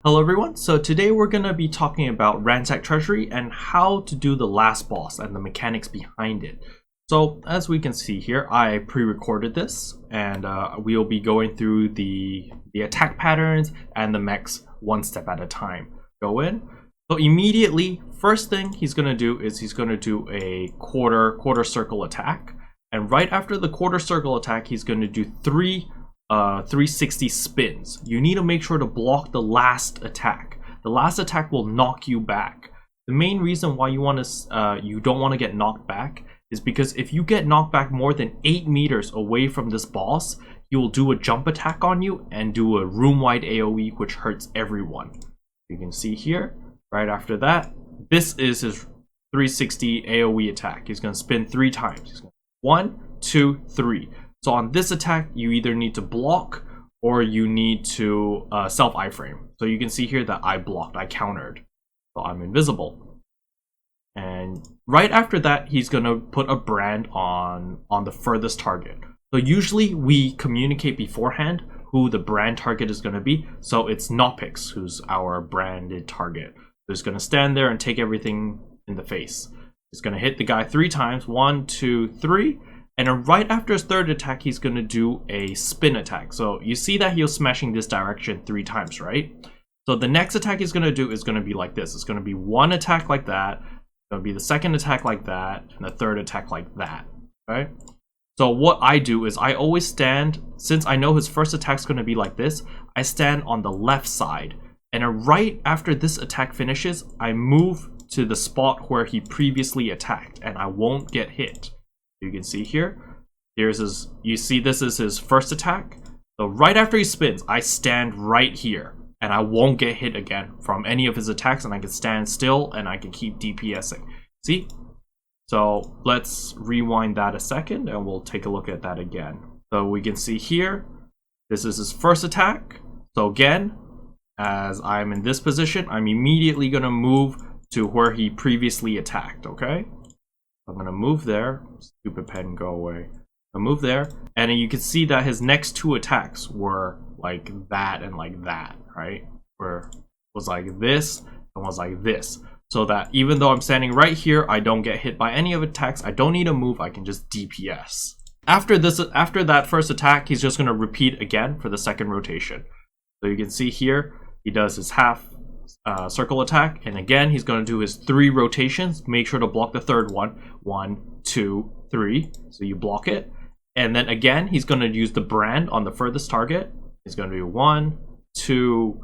Hello everyone, so today we're going to be talking about Ransack Treasury and how to do the last boss and the mechanics behind it. So as we can see here, I pre-recorded this and we'll be going through the attack patterns and the mechs one step at a time. Go in. So immediately, first thing he's going to do is he's going to do a quarter circle attack. And right after the quarter circle attack, he's going to do three 360 spins. You need to make sure to block the last attack. The last attack will knock you back. The main reason why you don't want to get knocked back is because if you get knocked back more than 8 meters away from this boss, he will do a jump attack on you and do a room-wide AoE, which hurts everyone. You can see here, right after that, this is his 360 AoE attack. He's going to spin 3 times. He's going to 1, 2, 3. So on this attack, you either need to block or you need to self-iframe. So you can see here that I blocked, I countered. So I'm invisible. And right after that, he's going to put a brand on the furthest target. So usually we communicate beforehand who the brand target is going to be. So it's Nopix, who's our branded target. Who's going to stand there and take everything in the face. He's going to hit the guy 3 times, 1, 2, 3. And then right after his third attack, he's going to do a spin attack. So you see that he was smashing this direction 3 times, right? So the next attack he's going to do is going to be like this. It's going to be 1 attack like that. It's going to be the second attack like that. And the third attack like that, right? So what I do is I always stand, since I know his first attack is going to be like this, I stand on the left side. And then right after this attack finishes, I move to the spot where he previously attacked. And I won't get hit. You can see here, you see this is his first attack. So right after he spins, I stand right here and I won't get hit again from any of his attacks, and I can stand still and I can keep DPSing. See? So let's rewind that a second and we'll take a look at that again. So we can see here, this is his first attack. So again, as I'm in this position, I'm immediately going to move to where he previously attacked, okay? I'm going to move there. Stupid pen, go away. I'll move there. And you can see that his next 2 attacks were like that and like that, right? Where it was like this and was like this. So that even though I'm standing right here, I don't get hit by any of attacks. I don't need to move. I can just DPS. After that first attack, he's just going to repeat again for the second rotation. So you can see here, he does his half circle attack, and again he's going to do his 3 rotations. Make sure to block the third one. 1, 2, 3. So you block it, and then again he's going to use the brand on the furthest target. He's going to do 1, 2,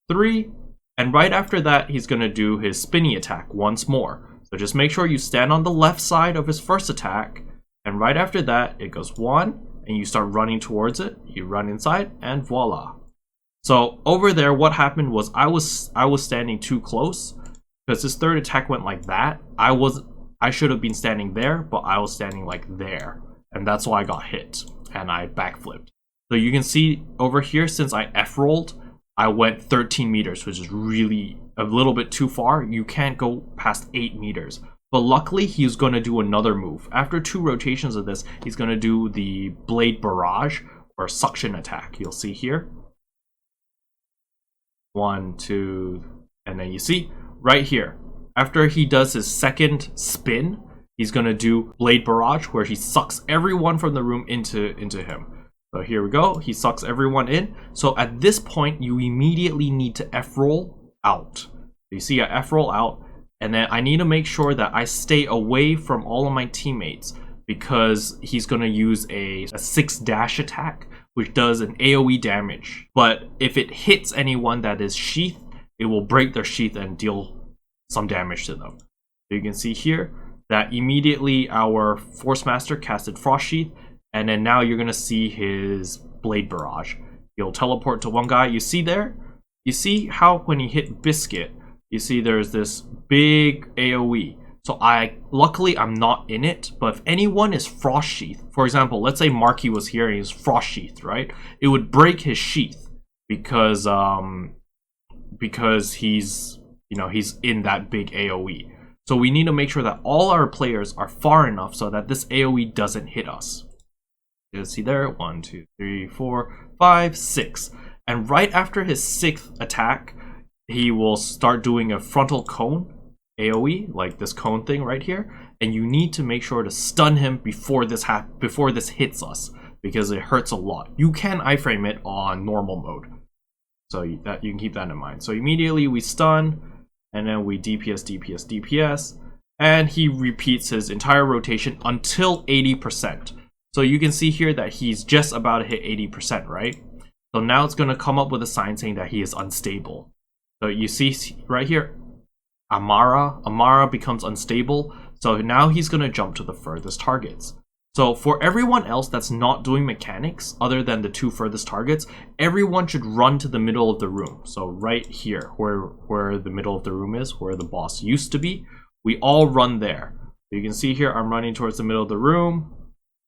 3, and right after that he's going to do his spinny attack once more. So just make sure you stand on the left side of his first attack, and right after that it goes 1, and you start running towards it. You run inside, and voila. So over there, what happened was I was standing too close because his third attack went like that. I should have been standing there, but I was standing like there, and that's why I got hit and I backflipped. So you can see over here, since I F-rolled, I went 13 meters, which is really a little bit too far. You can't go past 8 meters. But luckily, he's going to do another move. After 2 rotations of this, he's going to do the blade barrage or suction attack. You'll see here. 1, 2, and then you see right here, after he does his second spin, he's going to do blade barrage, where he sucks everyone from the room into him. So here we go, he sucks everyone in. So at this point, you immediately need to F-roll out. So you see I F-roll out, and then I need to make sure that I stay away from all of my teammates, because he's going to use a 6 dash attack, which does an AoE damage. But if it hits anyone that is sheath, it will break their sheath and deal some damage to them. So you can see here that immediately our Force Master casted Frost Sheath, and then now you're going to see his Blade Barrage. He'll teleport to one guy. You see there? You see how when he hit Biscuit, you see there's this big AoE. So luckily I'm not in it, but if anyone is Frost Sheath, for example, let's say Marky was here and he's Frost Sheath, right? It would break his sheath because he's in that big AoE. So we need to make sure that all our players are far enough so that this AoE doesn't hit us. You see there, 1, 2, 3, 4, 5, 6. And right after his 6th attack, he will start doing a frontal cone AoE, like this cone thing right here. And you need to make sure to stun him before this hits us, because it hurts a lot. You can iframe it on normal mode, so you can keep that in mind. So immediately we stun, and then we DPS, DPS, DPS, and he repeats his entire rotation until 80%. So you can see here that he's just about to hit 80%, right? So now it's going to come up with a sign saying that he is unstable. So you see right here, Amara becomes unstable. So now he's going to jump to the furthest targets. So for everyone else that's not doing mechanics, other than the 2 furthest targets, everyone should run to the middle of the room. So right here, where the middle of the room is, where the boss used to be, we all run there. You can see here, I'm running towards the middle of the room,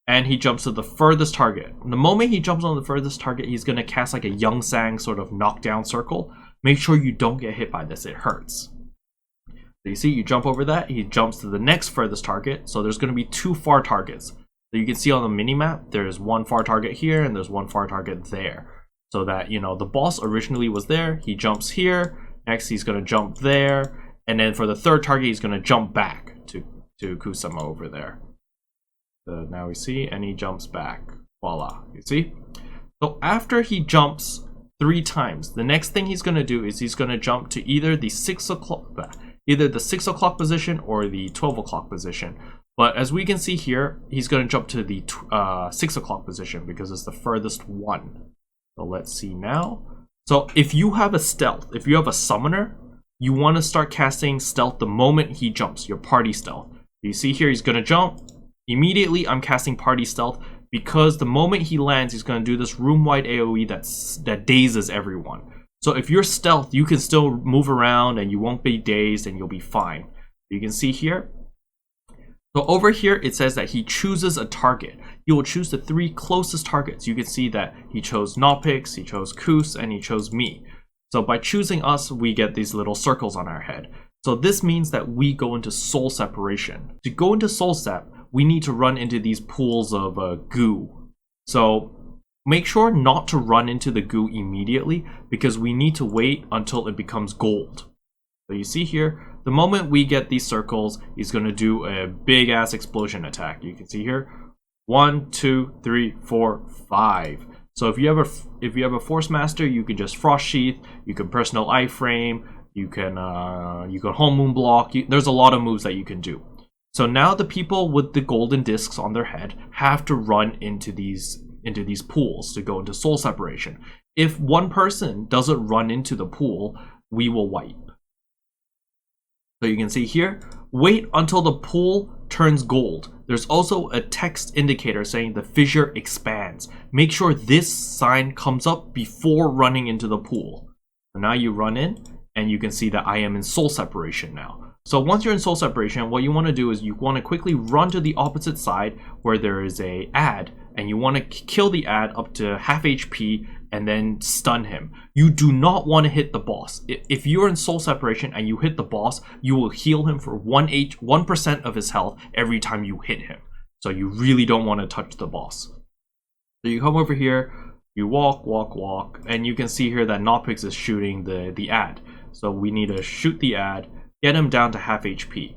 and he jumps to the furthest target. The moment he jumps on the furthest target, he's going to cast like a Young Sang sort of knockdown circle. Make sure you don't get hit by this, it hurts. So you see, you jump over that, he jumps to the next furthest target. So there's going to be 2 far targets. So you can see on the minimap, there's 1 far target here and there's 1 far target there. So that, you know, the boss originally was there, he jumps here, next he's going to jump there, and then for the 3rd target, he's going to jump back to Kusama over there. So now we see, and he jumps back. Voila, you see? So after he jumps 3 times, the next thing he's going to do is he's going to jump to either the 6 o'clock position or the 12 o'clock position. But as we can see here, he's going to jump to the 6 o'clock position because it's the furthest one. So let's see now. So if you have a stealth, if you have a summoner, you want to start casting stealth the moment he jumps, your party stealth. You see here, he's going to jump. Immediately, I'm casting party stealth because the moment he lands, he's going to do this room-wide AoE that dazes everyone. So if you're stealth, you can still move around and you won't be dazed and you'll be fine. You can see here. So over here, it says that he chooses a target. He will choose the 3 closest targets. You can see that he chose Nopix, he chose Kus, and he chose me. So by choosing us, we get these little circles on our head. So this means that we go into soul separation. To go into soul sep, we need to run into these pools of goo. So make sure not to run into the goo immediately because we need to wait until it becomes gold. So you see here, the moment we get these circles, he's going to do a big ass explosion attack. You can see here, 1, 2, 3, 4, 5. So if you have a Force Master, you can just Frost Sheath, you can Personal Iframe, you can Home Moon Block. There's a lot of moves that you can do. So now the people with the golden discs on their head have to run into these pools to go into soul separation. If one person doesn't run into the pool, we will wipe. So you can see here, wait until the pool turns gold. There's also a text indicator saying the fissure expands. Make sure this sign comes up before running into the pool. So now you run in and you can see that I am in soul separation now. So once you're in soul separation, what you want to do is you want to quickly run to the opposite side where there is a ad, and you want to kill the ad up to half HP and then stun him. You do not want to hit the boss. If you're in soul separation and you hit the boss, you will heal him for 1% of his health every time you hit him. So you really don't want to touch the boss. So you come over here, you walk, and you can see here that Nopix is shooting the ad. So we need to shoot the ad, get him down to half HP.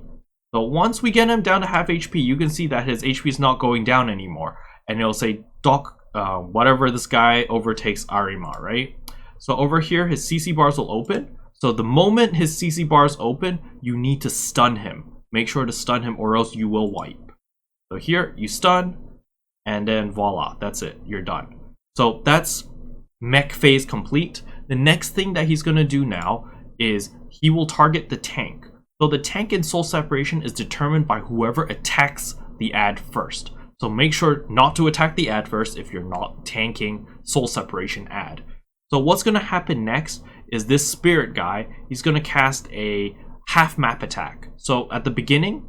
So once we get him down to half HP, you can see that his HP is not going down anymore. And it'll say, Doc, whatever this guy overtakes Arima, right? So over here, his CC bars will open. So the moment his CC bars open, you need to stun him. Make sure to stun him or else you will wipe. So here, you stun, and then voila, that's it, you're done. So that's mech phase complete. The next thing that he's going to do now is he will target the tank. So the tank in soul separation is determined by whoever attacks the ad first. So make sure not to attack the ad first if you're not tanking soul separation ad. So what's going to happen next is this spirit guy, he's going to cast a half map attack. So at the beginning,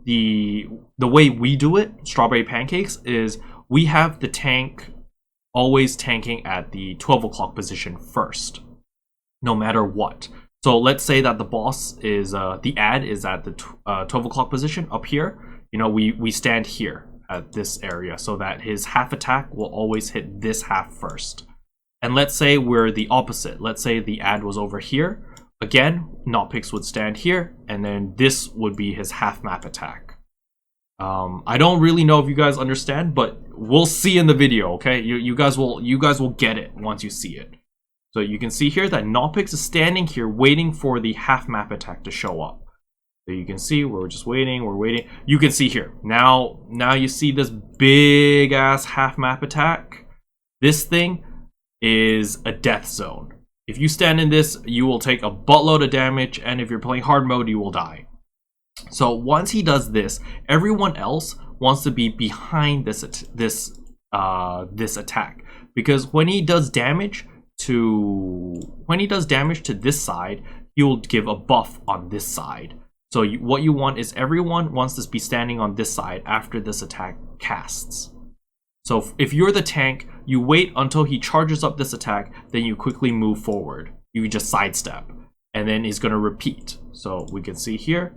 the way we do it, Strawberry Pancakes, is we have the tank always tanking at the 12 o'clock position first, no matter what. So let's say that the boss is, the ad is at the 12 o'clock position up here. You know, we stand here at this area so that his half attack will always hit this half first. And let's say we're the opposite. Let's say the ad was over here. Again, Notpix would stand here, and then this would be his half map attack. I don't really know if you guys understand, but we'll see in the video, okay? You guys will get it once you see it. So you can see here that Notpix is standing here waiting for the half map attack to show up. So you can see we're just waiting, we're waiting. You can see here. Now you see this big ass half map attack. This thing is a death zone. If you stand in this, you will take a buttload of damage, and if you're playing hard mode, you will die. So once he does this, everyone else wants to be behind this attack, because when he does damage to this side, he will give a buff on this side. So what you want is everyone wants to be standing on this side after this attack casts. So if you're the tank, you wait until he charges up this attack, then you quickly move forward. You just sidestep, and then he's going to repeat. So we can see here.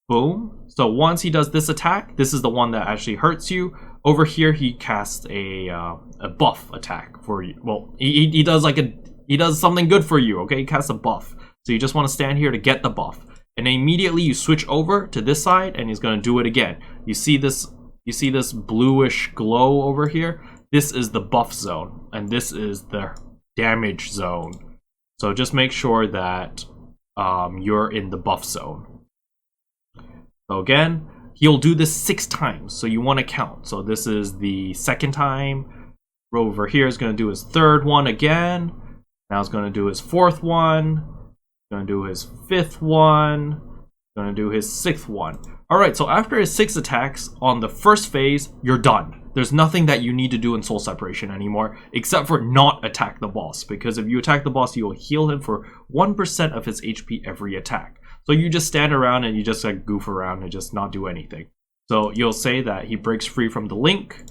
Boom. So once he does this attack, this is the one that actually hurts you. Over here, he casts a buff attack for you. Well, he does something good for you. Okay, he casts a buff. So you just want to stand here to get the buff, and then immediately you switch over to this side, and he's going to do it again. You see this bluish glow over here? This is the buff zone, and this is the damage zone. So just make sure that you're in the buff zone. So again, he'll do this 6 times, so you want to count. So this is the second time. Over here is going to do his third one again. Now he's going to do his fourth one. Going to do his fifth one. Going to do his 6th one. Alright, so after his 6 attacks on the first phase, you're done. There's nothing that you need to do in Soul Separation anymore, except for not attack the boss. Because if you attack the boss, you will heal him for 1% of his HP every attack. So you just stand around and you just like goof around and just not do anything. So you'll say that he breaks free from the link,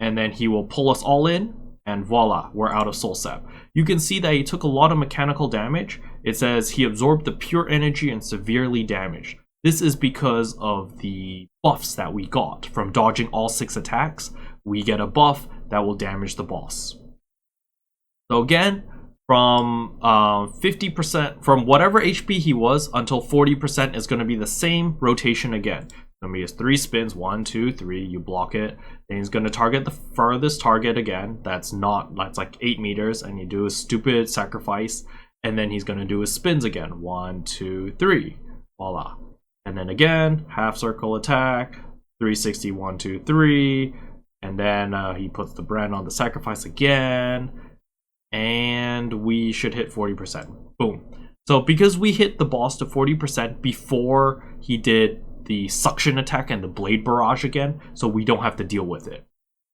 and then he will pull us all in, and voila, we're out of Soul Sep. You can see that he took a lot of mechanical damage. It says he absorbed the pure energy and severely damaged. This is because of the buffs that we got from dodging all 6 attacks. We get a buff that will damage the boss. So again, from 50%, from whatever HP he was until 40% is going to be the same rotation again. It's going to be his 3 spins, 1, 2, 3, you block it. Then he's going to target the furthest target again. That's like 8 meters, and you do a stupid sacrifice. And then he's going to do his spins again, 1, 2, 3, voila. And then again, half circle attack, 360, 1, 2, 3. And then he puts the brand on the sacrifice again. And we should hit 40%. Boom. So because we hit the boss to 40% before he did the suction attack and the blade barrage again, so we don't have to deal with it.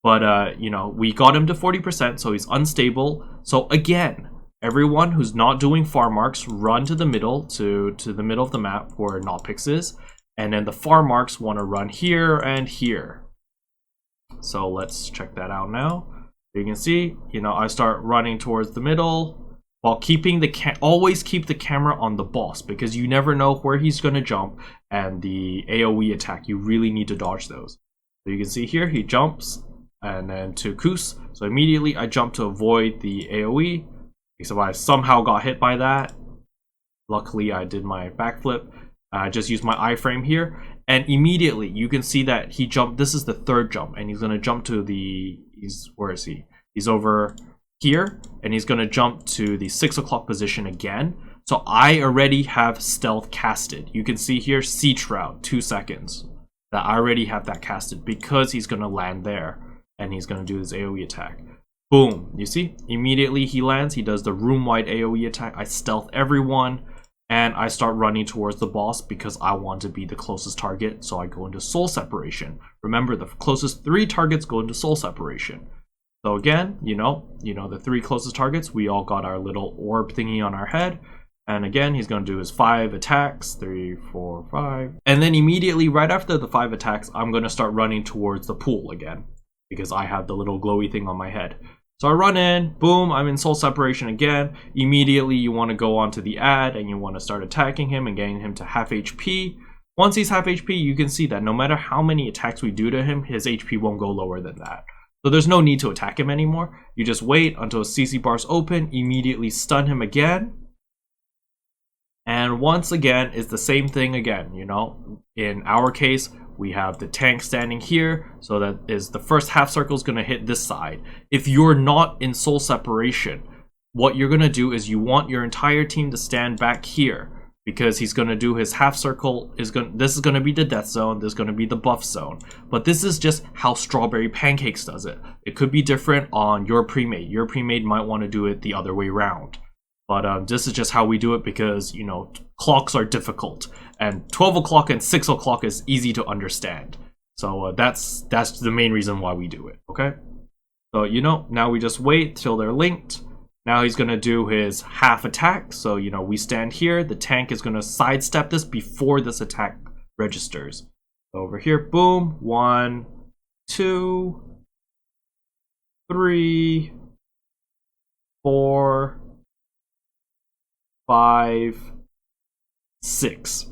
But you know, we got him to 40%, so he's unstable. So again, everyone who's not doing farm marks, run to the middle, to the middle of the map where Notpix is, and then the farm marks want to run here and here. So let's check that out now. You can see, you know, I start running towards the middle while keeping the always keep the camera on the boss, because you never know where he's going to jump, and the AoE attack, you really need to dodge those. So you can see here, he jumps and then to Kus. So immediately I jump to avoid the AoE, except I somehow got hit by that. Luckily I did my backflip. I just used my iframe here, and immediately you can see that he jumped. This is the 3rd jump, and he's going to jump to the, where is he? He's over here, and he's going to jump to the 6 o'clock position again. So I already have stealth casted. You can see here, Sea Shroud, 2 seconds. That I already have that casted because he's going to land there, and he's going to do his AoE attack. Boom, you see? Immediately he lands, he does the room-wide AoE attack. I stealth everyone, and I start running towards the boss because I want to be the closest target, so I go into Soul Separation. Remember, the closest 3 targets go into Soul Separation. So again, you know, the 3 closest targets, we all got our little orb thingy on our head. And again, he's going to do his 5 attacks, 3, 4, 5. And then immediately, right after the 5 attacks, I'm going to start running towards the pool again, because I have the little glowy thing on my head. So I run in, boom, I'm in Soul Separation again. Immediately, you want to go onto the ad, and you want to start attacking him and getting him to half HP. Once he's half HP, you can see that no matter how many attacks we do to him, his HP won't go lower than that. So there's no need to attack him anymore. You just wait until his CC bars open, immediately stun him again. And once again, it's the same thing again, you know. In our case, we have the tank standing here, so that is the first half circle is going to hit this side. If you're not in soul separation, what you're going to do is you want your entire team to stand back here, because he's going to do his half circle. This is going to be the death zone, this is going to be the buff zone. But this is just how Strawberry Pancakes does it. It could be different on your pre-made. Your pre-made might want to do it the other way around. But this is just how we do it because, you know, clocks are difficult. And 12 o'clock and 6 o'clock is easy to understand. So that's the main reason why we do it, okay? So, you know, now we just wait till they're linked. Now he's going to do his half attack. So, you know, we stand here. The tank is going to sidestep this before this attack registers. So over here, boom. 1, 2, 3, 4, 5, 6.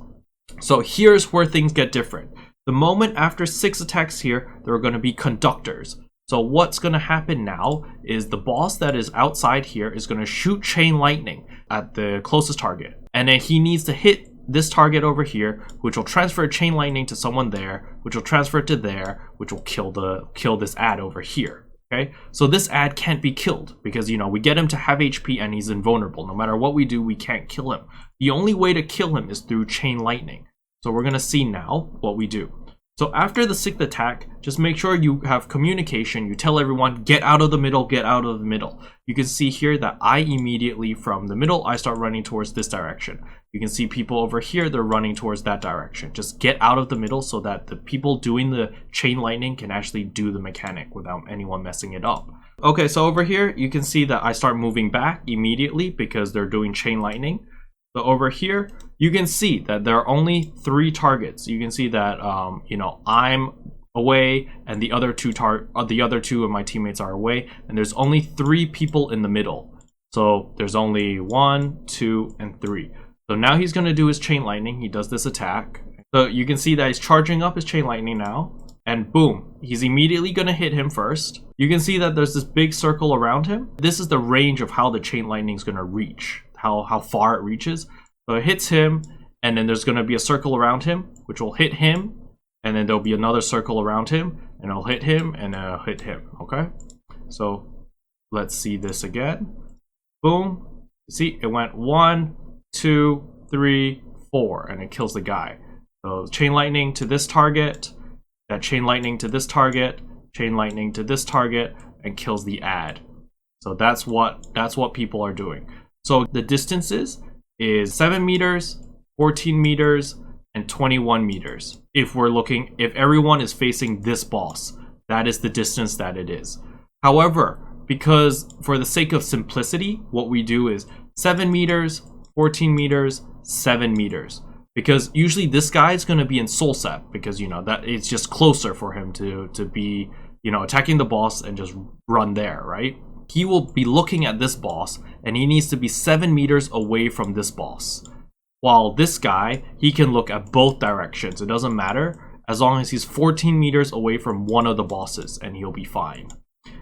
So here's where things get different. The moment after 6 attacks here, there are going to be conductors. So what's going to happen now is the boss that is outside here is going to shoot chain lightning at the closest target. And then he needs to hit this target over here, which will transfer chain lightning to someone there, which will transfer it to there, which will kill this ad over here. Okay, so this ad can't be killed because, you know, we get him to have HP and he's invulnerable. No matter what we do, we can't kill him. The only way to kill him is through chain lightning. So we're going to see now what we do. So after the 6th attack, just make sure you have communication. You tell everyone, get out of the middle, get out of the middle. You can see here that I immediately from the middle, I start running towards this direction. You can see people over here, they're running towards that direction. Just get out of the middle so that the people doing the chain lightning can actually do the mechanic without anyone messing it up. Okay, so over here, you can see that I start moving back immediately because they're doing chain lightning. So over here, you can see that there are only 3 targets. You can see that, you know, I'm away and the other two of my teammates are away, and there's only 3 people in the middle. So there's only 1, 2, and 3. So now he's going to do his chain lightning. He does this attack. So you can see that he's charging up his chain lightning now, and boom, he's immediately going to hit him first. You can see that there's this big circle around him. This is the range of how the chain lightning is going to reach. How far it reaches. So it hits him, and then there's going to be a circle around him, which will hit him, and then there'll be another circle around him, and it'll hit him, and then it'll hit him, okay? So let's see this again. Boom. See, it went 1, 2, 3, 4, and it kills the guy. So chain lightning to this target, that chain lightning to this target, chain lightning to this target, and kills the ad. So that's what people are doing. So the distances is 7 meters, 14 meters, and 21 meters. If everyone is facing this boss, that is the distance that it is. However, because for the sake of simplicity, what we do is 7 meters, 14 meters, 7 meters. Because usually this guy is going to be in soul sep, because, you know, that it's just closer for him to be, you know, attacking the boss and just run there, right? He will be looking at this boss, and he needs to be 7 meters away from this boss. While this guy, he can look at both directions. It doesn't matter, as long as he's 14 meters away from one of the bosses, and he'll be fine.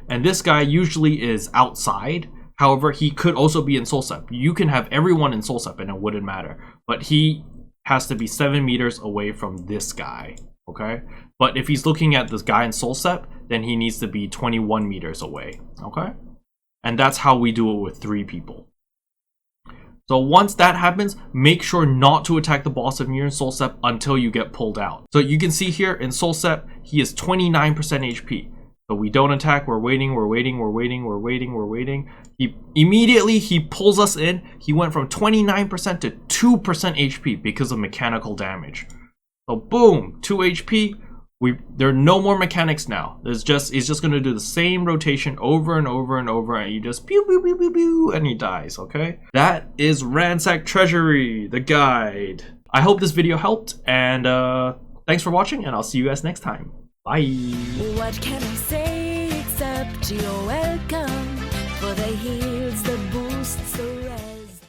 And this guy usually is outside. However, he could also be in soul sep. You can have everyone in soul sep, and it wouldn't matter. But he has to be 7 meters away from this guy, okay? But if he's looking at this guy in soul sep, then he needs to be 21 meters away, okay? And that's how we do it with 3 people. So once that happens, make sure not to attack the boss if you're in soul sep until you get pulled out. So you can see here in soul sep, he is 29% HP. So we don't attack, we're waiting. He immediately pulls us in. He went from 29% to 2% HP because of mechanical damage. So boom, 2 HP. There are no more mechanics now. He's just going to do the same rotation over and over and over, and you just pew pew pew pew pew, and he dies, okay? That is Ransack Treasury, the guide. I hope this video helped, and thanks for watching, and I'll see you guys next time. Bye. What can I say except you're welcome?